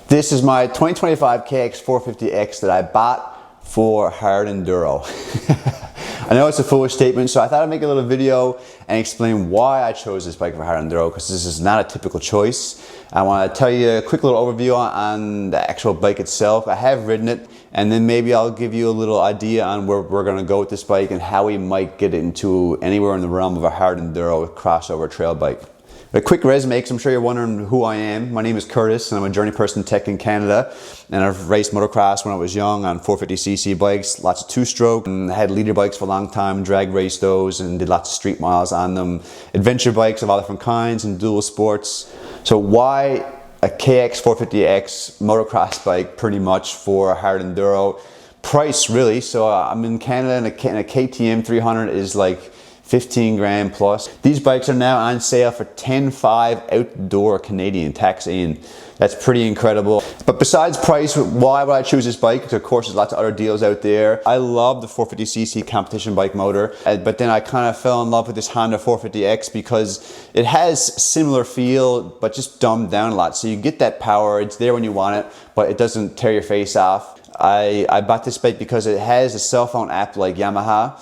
This is my 2025 KX450X that I bought for hard enduro. I know it's a foolish statement, so I thought I'd make a little video and explain why I chose this bike for hard enduro, because this is not a typical choice. I want to tell you a quick little overview on the actual bike itself. I have ridden it, and then maybe I'll give you a little idea on where we're going to go with this bike and how we might get it into anywhere in the realm of a hard enduro crossover trail bike. A quick resume, because I'm sure you're wondering who I am. My name is Curtis, and I'm a journey person tech in Canada. And I've raced motocross when I was young on 450cc bikes, lots of two-stroke, and I had leader bikes for a long time, drag raced those, and did lots of street miles on them. Adventure bikes of all different kinds and dual sports. So why a KX450X motocross bike pretty much for hard enduro? Price, really. So I'm in Canada, and a KTM 300 is like 15 grand plus. These bikes are now on sale for 10,500 outdoor Canadian, tax in. That's pretty incredible. But besides price, why would I choose this bike? Because of course there's lots of other deals out there. I love the 450cc competition bike motor, but then I kind of fell in love with this Honda 450X because it has similar feel, but just dumbed down a lot. So you get that power, it's there when you want it, but it doesn't tear your face off. I bought this bike because it has a cell phone app like Yamaha.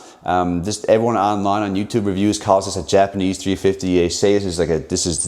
Just everyone online on YouTube reviews calls this a Japanese 350. They say this is the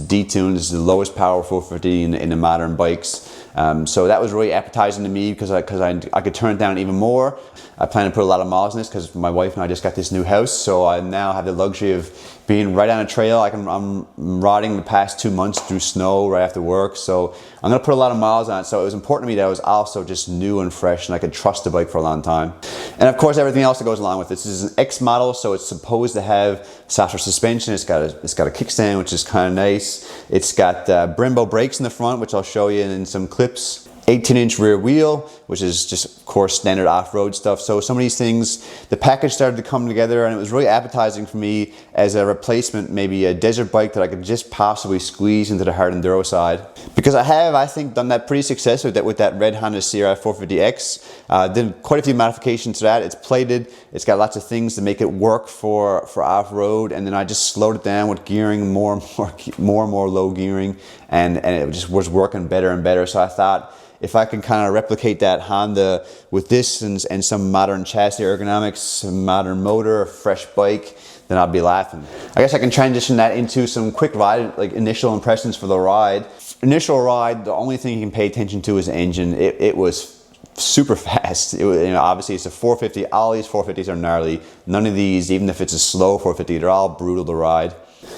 detuned, this is the lowest power 450 in the modern bikes. So that was really appetizing to me because I could turn it down even more. I plan to put a lot of miles in this because my wife and I just got this new house, so I now have the luxury of being right on a trail. I'm riding the past 2 months through snow right after work, so I'm gonna put a lot of miles on it. So it was important to me that it was also just new and fresh and I could trust the bike for a long time. And of course everything else that goes along with this. This is an X model, so it's supposed to have softer suspension. It's got a kickstand, which is kind of nice. It's got Brembo brakes in the front, which I'll show you in some clips. 18-inch rear wheel, which is just, of course, standard off-road stuff. So some of these things, the package started to come together, and it was really appetizing for me as a replacement, maybe a desert bike that I could just possibly squeeze into the hard enduro side. Because I think, done that pretty successfully with that red Honda Sierra 450X. Did quite a few modifications to that. It's plated. It's got lots of things to make it work for off-road, and then I just slowed it down with gearing, more and more low gearing, and it just was working better and better. So I thought, if I can kind of replicate that Honda with this and some modern chassis ergonomics, some modern motor, a fresh bike, then I'll be laughing. I guess I can transition that into some quick ride, like initial impressions for the ride. Initial ride, the only thing you can pay attention to is the engine. It was super fast. Obviously it's a 450. All these 450s are gnarly. None of these, even if it's a slow 450, they're all brutal to ride.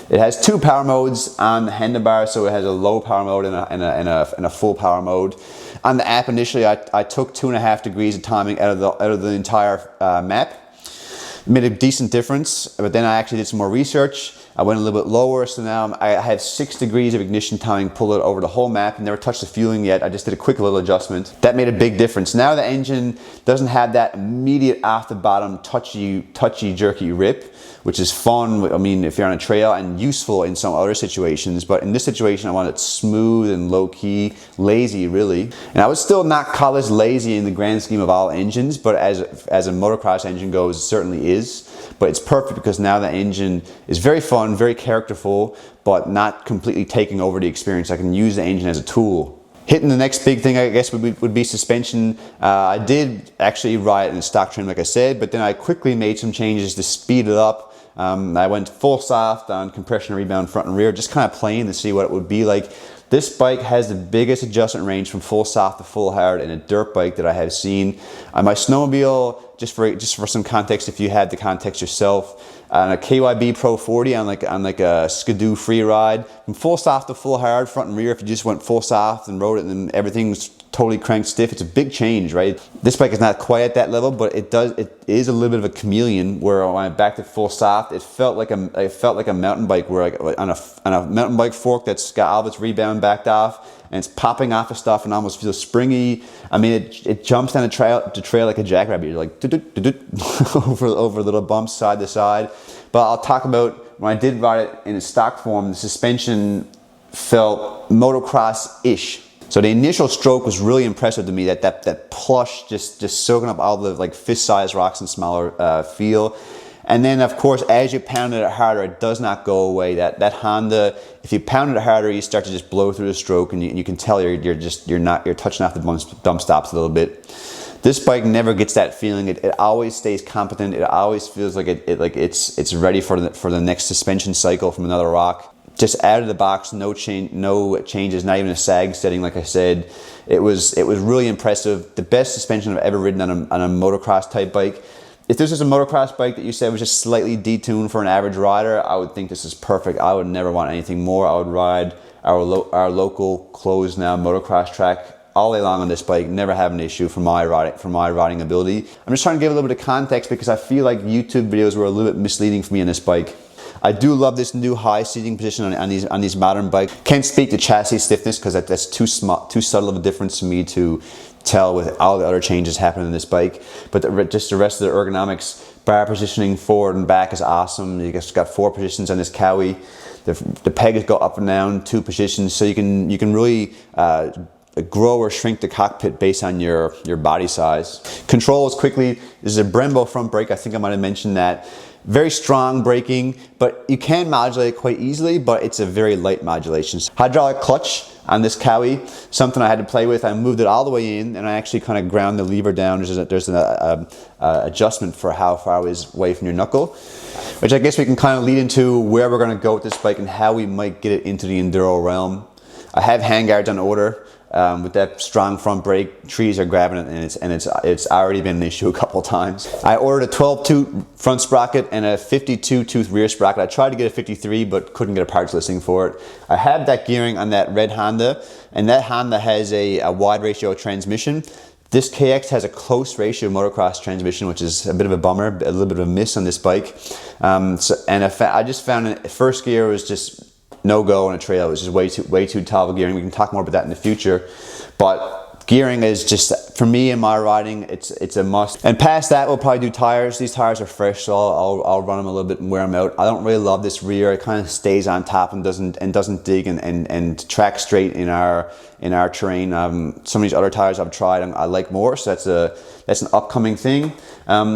It has two power modes on the handlebar, so it has a low power mode and a full power mode. On the app initially, I took 2.5 degrees of timing out of the entire map. It made a decent difference, but then I actually did some more research. I went a little bit lower, so now I have 6 degrees of ignition timing pulled it over the whole map. Never touched the fueling yet. I just did a quick little adjustment. That made a big difference. Now the engine doesn't have that immediate off the bottom touchy jerky rip, which is fun, I mean, if you're on a trail, and useful in some other situations. But in this situation, I want it smooth and low key, lazy really. And I would still not call this lazy in the grand scheme of all engines, but as a motocross engine goes, it certainly is. But it's perfect because now the engine is very fun, very characterful, but not completely taking over the experience. I can use the engine as a tool. Hitting the next big thing, I guess, would be suspension. I did actually ride in a stock trim, like I said, but then I quickly made some changes to speed it up. I went full soft on compression rebound front and rear, just kind of playing to see what it would be like. This bike has the biggest adjustment range from full soft to full hard in a dirt bike that I have seen. On my snowmobile, just for some context, if you had the context yourself, on a KYB Pro 40 on like a Skidoo free ride, from full soft to full hard, front and rear, if you just went full soft and rode it and then everything's totally cranked stiff, it's a big change, right? This bike is not quite at that level, but it is a little bit of a chameleon, where when I backed it full soft, it felt like a mountain bike, where on a mountain bike fork that's got all of its rebound backed off, and it's popping off of stuff and almost feels springy. I mean, it jumps down the trail like a jackrabbit. You're like over little bumps side to side. But I'll talk about when I did ride it in its stock form, the suspension felt motocross-ish. So the initial stroke was really impressive to me. That plush, just soaking up all the like fist-sized rocks and smaller feel. And then of course, as you pound it harder, it does not go away. That Honda, if you pound it harder, you start to just blow through the stroke, and you can tell you're touching off the dump stops a little bit. This bike never gets that feeling. It always stays competent. It always feels like it's ready for the next suspension cycle from another rock. Just out of the box, no changes, not even a sag setting. Like I said, it was really impressive. The best suspension I've ever ridden on a motocross type bike. If this was a motocross bike that you said was just slightly detuned for an average rider, I would think this is perfect. I would never want anything more. I would ride our local closed now motocross track all day long on this bike, never have an issue for my riding ability. I'm just trying to give a little bit of context because I feel like YouTube videos were a little bit misleading for me on this bike. I do love this new high seating position on these modern bikes. Can't speak to chassis stiffness because that's too subtle of a difference for me to tell with all the other changes happening in this bike. But just the rest of the ergonomics, bar positioning forward and back is awesome. You just got 4 positions on this Cowie. The pegs go up and down 2 positions, so you can really grow or shrink the cockpit based on your body size. Controls quickly. This is a Brembo front brake. I think I might have mentioned that. Very strong braking, but you can modulate it quite easily, but it's a very light modulation. Hydraulic clutch on this Cowie, something I had to play with. I moved it all the way in, and I actually kind of ground the lever down. There's an adjustment for how far it is away from your knuckle, which I guess we can kind of lead into where we're going to go with this bike and how we might get it into the enduro realm. I have handguards on order. With that strong front brake, trees are grabbing it, and it's already been an issue a couple times. I ordered a 12-tooth front sprocket and a 52-tooth rear sprocket. I tried to get a 53, but couldn't get a parts listing for it. I have that gearing on that red Honda, and that Honda has a wide ratio transmission. This KX has a close ratio motocross transmission, which is a bit of a bummer, a little bit of a miss on this bike. I just found it, first gear was just no-go on a trail. It was just way too tall of gearing. We can talk more about that in the future, but gearing is just, for me in my riding, it's a must. And past that, we'll probably do tires. These tires are fresh, so I'll run them a little bit and wear them out. I don't really love this rear. It kind of stays on top and doesn't dig and track straight in our terrain. Some of these other tires I've tried I like more, so that's an upcoming thing.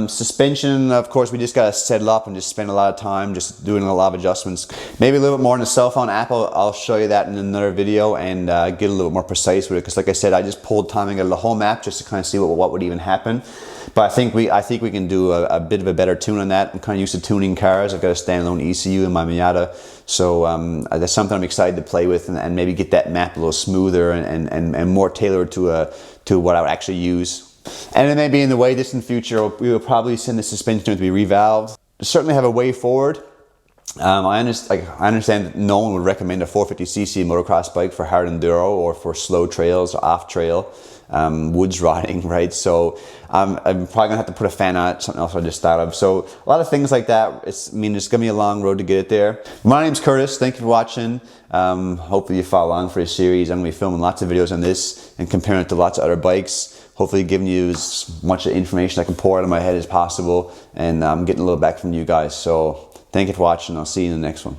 Suspension, of course, we just gotta settle up and just spend a lot of time just doing a lot of adjustments. Maybe a little bit more on the cell phone app. I'll show you that in another video and get a little bit more precise with it, because like I said, I just pulled timing out of the whole map just to kind of see what would even happen. But I think we can do a bit of a better tune on that. I'm kind of used to tuning cars. I've got a standalone ECU in my Miata, so that's something I'm excited to play with and maybe get that map a little smoother and more tailored to what I would actually use. And it may be in the way distant future, we will probably send the suspension to be revalved. Certainly have a way forward. I understand that no one would recommend a 450cc motocross bike for hard enduro or for slow trails or off trail woods riding, right? So I'm probably gonna have to put a fan on it, something else I just thought of. So a lot of things like that. It's gonna be a long road to get it there. My name's Curtis. Thank you for watching. Hopefully you follow along for a series. I'm gonna be filming lots of videos on this and comparing it to lots of other bikes. Hopefully giving you as much information I can pour out of my head as possible, and I'm getting a little back from you guys. So thank you for watching. I'll see you in the next one.